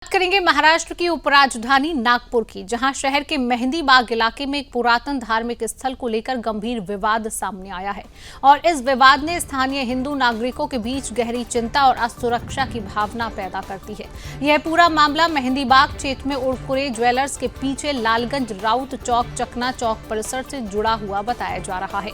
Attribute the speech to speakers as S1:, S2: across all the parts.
S1: बात करेंगे महाराष्ट्र की उपराजधानी नागपुर की, जहां शहर के मेहंदी बाग इलाके में एक पुरातन धार्मिक स्थल को लेकर गंभीर विवाद सामने आया है और इस विवाद ने स्थानीय हिंदू नागरिकों के बीच गहरी चिंता और असुरक्षा की भावना पैदा करती है। यह पूरा मामला मेहंदी बाग क्षेत्र में उड़कुरे ज्वेलर्स के पीछे लालगंज राउत चौक चकना चौक परिसर से जुड़ा हुआ बताया जा रहा है।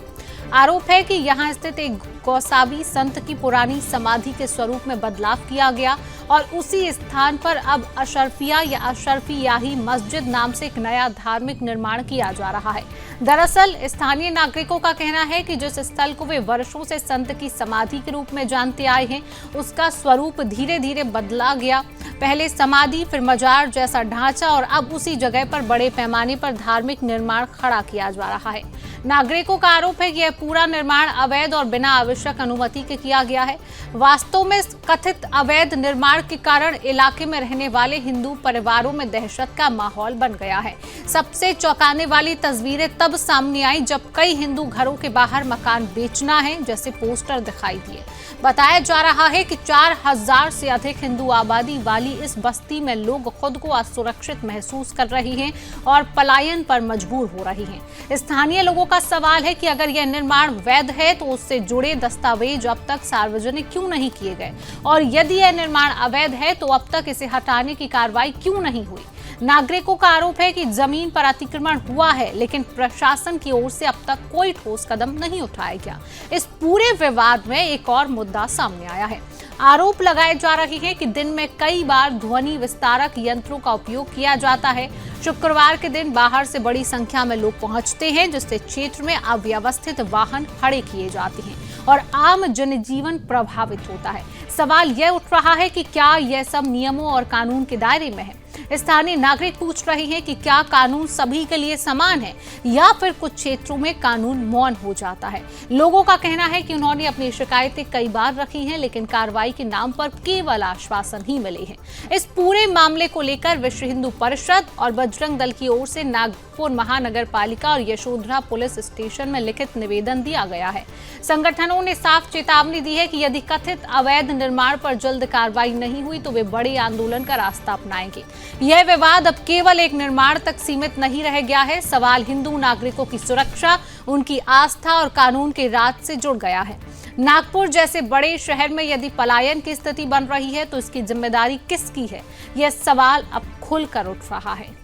S1: आरोप है कि यहां स्थित एक गौसावी संत की पुरानी समाधि के स्वरूप में बदलाव किया गया और उसी स्थान पर अब अशरफिया या अशरफियाही मस्जिद नाम से एक नया धार्मिक निर्माण किया जा रहा है। दरअसल स्थानीय नागरिकों का कहना है कि जिस स्थल को वे वर्षों से संत की समाधि के रूप में जानते आए हैं, उसका स्वरूप धीरे धीरे बदला गया। पहले समाधि, फिर मजार जैसा ढांचा और अब उसी जगह पर बड़े पैमाने पर धार्मिक निर्माण खड़ा किया जा रहा है। नागरिकों का आरोप है कि यह पूरा निर्माण अवैध और बिना आवश्यक अनुमति के किया गया है। वास्तव में कथित अवैध निर्माण के कारण इलाके में रहने वाले हिंदू परिवारों में दहशत का माहौल बन गया है। सबसे चौंकाने वाली तस्वीरें तब सामने आई जब कई हिंदू घरों के बाहर मकान बेचना है जैसे पोस्टर दिखाई दिए। बताया जा रहा है कि 4000 से अधिक हिंदू आबादी वाली इस बस्ती में लोग खुद को असुरक्षित महसूस कर रहे हैं और पलायन पर मजबूर हो रहे हैं। स्थानीय लोगों का सवाल है कि अगर यह निर्माण वैध है तो उससे जुड़े दस्तावेज अब तक सार्वजनिक क्यों नहीं किए गए, और यदि यह निर्माण अवैध है तो अब तक इसे हटाने की कार्रवाई क्यों नहीं हुई। नागरिकों का आरोप है कि जमीन पर अतिक्रमण हुआ है, लेकिन प्रशासन की ओर से अब तक कोई ठोस कदम नहीं उठाया गया। इस पूरे विवाद में एक और मुद्दा सामने आया है। आरोप लगाए जा रहे हैं कि दिन में कई बार ध्वनि विस्तारक यंत्रों का उपयोग किया जाता है। शुक्रवार के दिन बाहर से बड़ी संख्या में लोग पहुंचते हैं, जिससे क्षेत्र में अव्यवस्थित वाहन खड़े किए जाते हैं और आम जनजीवन प्रभावित होता है। सवाल यह उठ रहा है कि क्या यह सब नियमों और कानून के दायरे में है। स्थानीय नागरिक पूछ रहे हैं कि क्या कानून सभी के लिए समान है या फिर कुछ क्षेत्रों में कानून मौन हो जाता है। लोगों का कहना है कि उन्होंने अपनी शिकायतें कई बार रखी हैं, लेकिन कार्रवाई के नाम पर केवल आश्वासन ही मिले हैं। इस पूरे मामले को लेकर विश्व हिंदू परिषद और बजरंग दल की ओर से नागपुर महानगर पालिका और यशोधरा पुलिस स्टेशन में लिखित निवेदन दिया गया है। संगठनों ने साफ चेतावनी दी है कि यदि कथित अवैध निर्माण पर जल्द कार्रवाई नहीं हुई तो वे बड़े आंदोलन का रास्ता अपनाएंगे। यह विवाद अब केवल एक निर्माण तक सीमित नहीं रह गया है। सवाल हिंदू नागरिकों की सुरक्षा, उनकी आस्था और कानून के राज से जुड़ गया है। नागपुर जैसे बड़े शहर में यदि पलायन की स्थिति बन रही है तो इसकी जिम्मेदारी किसकी है, यह सवाल अब खुलकर उठ रहा है।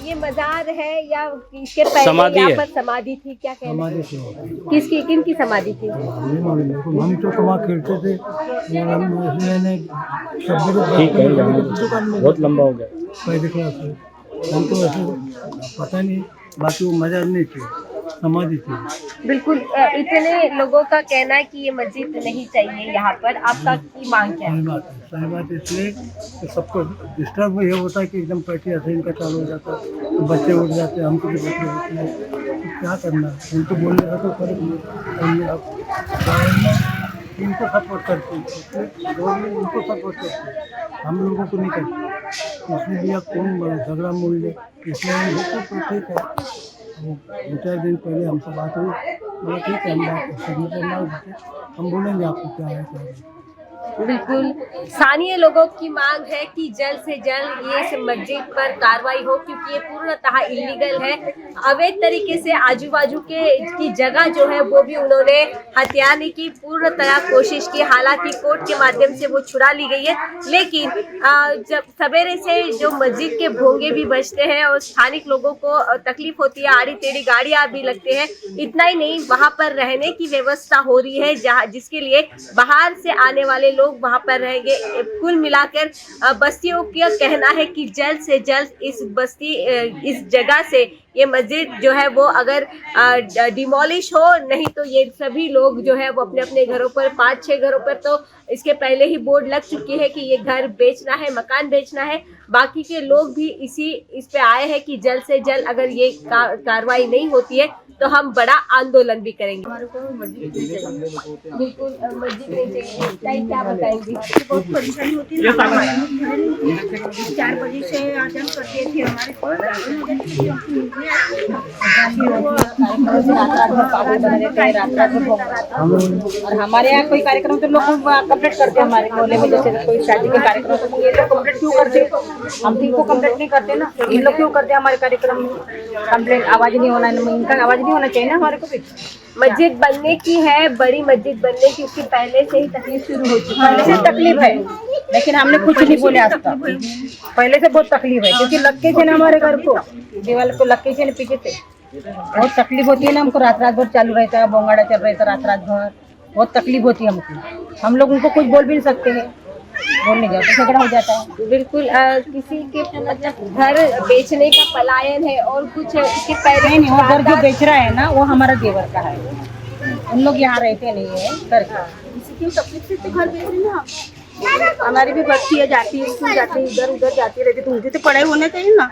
S2: ये मजार है या इसके पहले यहाँ पर समाधि थी, क्या कहना है? किसकी, किनकी समाधि थी?
S3: हम तो वहाँ खेलते थे,
S4: ठीक है, बहुत लंबा हो गया
S3: पहले क्लास में। हम तो ऐसे पता नहीं, बाकी वो मजार नहीं थी, समाधि थी।
S2: बिल्कुल, इतने लोगों का कहना है कि ये मस्जिद नहीं चाहिए यहाँ पर। आपका की मांग क्या है?
S3: सही बात इसलिए कि सबको डिस्टर्ब ये होता है कि एकदम पैसे ऐसे इनका चालू हो जाता है, तो बच्चे उठ जाते हैं, हमको भी बच्चे होते हैं, तो क्या करना है? उनको बोलने का तो फर्क नहीं। इनको सपोर्ट करते हैं, गवर्नमेंट इनको सपोर्ट करते हैं, हम लोगों को नहीं करते। इसलिए कौन झगड़ा मूल ले, इसलिए तो ठीक है। 2-4 दिन पहले हमसे बात हुई, बोला ठीक है हम बात हम बोलेंगे आपको क्या है क्या है।
S2: बिल्कुल, स्थानीय लोगों की मांग है कि जल्द से जल्द ये इस मस्जिद पर कार्रवाई हो, क्योंकि ये पूर्णतः इलीगल है। अवैध तरीके से आजू बाजू की जगह जो है वो भी उन्होंने हथियाने की पूर्णतः कोशिश की। हालांकि कोर्ट के माध्यम से वो छुड़ा ली गई है, लेकिन जब सवेरे से जो मस्जिद के भोंगे भी बजते हैं और स्थानिक लोगों को तकलीफ होती है, आड़ी टेढ़ी गाड़ियां भी लगते हैं। इतना ही नहीं, वहाँ पर रहने की व्यवस्था हो रही है, जहाँ जिसके लिए बाहर से आने वाले लोग वहां पर रहेंगे। कुल मिलाकर बस्तियों का कहना है कि जल्द से जल्द इस जगह से ये मस्जिद जो है वो अगर डिमोलिश हो, नहीं तो ये सभी लोग जो है वो अपने अपने घरों पर 5-6 घरों पर तो इसके पहले ही बोर्ड लग चुकी है कि ये घर बेचना है, मकान बेचना है। बाकी के लोग भी इस पे आए हैं कि जल्द से जल्द अगर ये कार्रवाई नहीं होती है तो हम बड़ा आंदोलन भी करेंगे। हमारे को मस्जिद नहीं चाहिए, बिल्कुल मस्जिद नहीं चाहिए। क्या बताएंगे? बहुत परेशानी होती है, 4 बजे से आजान करते थे हमारे को।
S5: और हमारे यहाँ कोई कार्यक्रम तो लोग कंप्लीट करते हैं। हमारे मोहल्ले में जैसे कोई शादी के कार्यक्रम तो ये लोग कंप्लीट क्यों करते? हम तो इनको कंप्लीट नहीं करते ना, ये लोग क्यों करते हैं हमारे कार्यक्रम में? कंप्लेंट आवाज नहीं होना, इनका आवाज नहीं होना चाहिए ना हमारे को भी।
S2: मस्जिद बनने की है, बड़ी मस्जिद बनने की, उसकी पहले से ही तकलीफ शुरू हो चुकी
S5: पहले से तकलीफ है, लेकिन हमने कुछ नहीं बोले आज तक। पहले से बहुत तकलीफ है, क्योंकि लक्के थे ना हमारे घर को, दीवार को लक्के थे ना पीछे से, बहुत तकलीफ होती है ना हमको। रात रात भर चालू रहता है, बोंगाड़ा चल रहा था रात रात भर, बहुत तकलीफ होती है हमको। हम लोग उनको कुछ बोल भी नहीं सकते हैं, बोलने जाओ तो झगड़ा हो जाता है।
S2: बिल्कुल किसी के मतलब घर बेचने का पलायन है और कुछ इसके पहले
S5: नहीं, वो घर जो बेच रहा है ना वो हमारा देवर का है, उन लोग यहाँ रहते नहीं है करके।
S2: घर बेच रहे हैं।
S5: हमारी भी बच्ची है, जाती है स्कूल जाती है, इधर उधर जाती रहती, तो उनकी तो पढ़ाई होना चाहिए ना,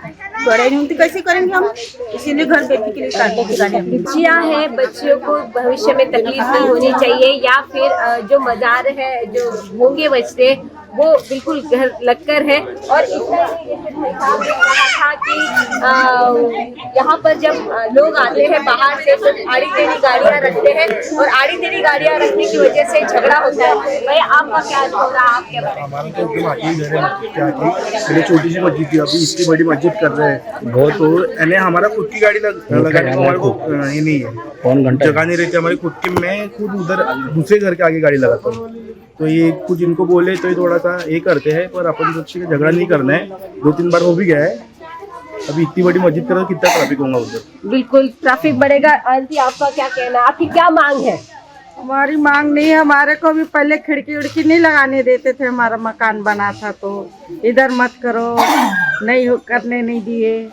S5: पढ़ाई नहीं होती कैसे करेंगे हम? इसीलिए घर बेचने के लिए काटने की गाड़ी
S2: बच्चियाँ हैं, बच्चियों को भविष्य में तकलीफ नहीं होनी चाहिए, या फिर जो मजार है जो होंगे बचते वो बिल्कुल घर लगकर है। और इतना ही जैसे भाई साहब ने कहा था कि यहाँ पर जब लोग आते हैं बाहर से तो आड़ी टेढ़ी गाड़ियाँ रखते हैं और आड़ी टेढ़ी गाड़ियाँ रखने की वजह से झगड़ा होता है। भाई आपका क्या हो रहा है, आप क्या बताएं?
S6: हमारा तो एकदम आगे ही घर है, क्या थी पहले छोटी सी मस्जिद थी, अभी इतनी बड़ी मस्जिद कर रहे हैं बहुत। तो यानी हमारा खुद की गाड़ी लगाने को हमारे को ये नहीं है, जगह नहीं रहती हमारी खुद की। मैं खुद उधर दूसरे घर के आगे गाड़ी लगाता हूँ, तो ये कुछ इनको बोले तो ये थोड़ा सा ये करते हैं, पर अपन बच्चे का झगड़ा नहीं करना है। 2-3 बार हो भी गया है, अभी इतनी बड़ी मस्जिद करो कितना ट्रैफिक होगा उधर।
S2: बिल्कुल ट्रैफिक बढ़ेगा। आंटी आपका क्या कहना है, आपकी क्या मांग है?
S7: हमारी मांग नहीं है, हमारे को भी पहले खिड़की उड़की नहीं लगाने देते थे, हमारा मकान बना था तो इधर मत करो, नहीं करने नहीं दिए।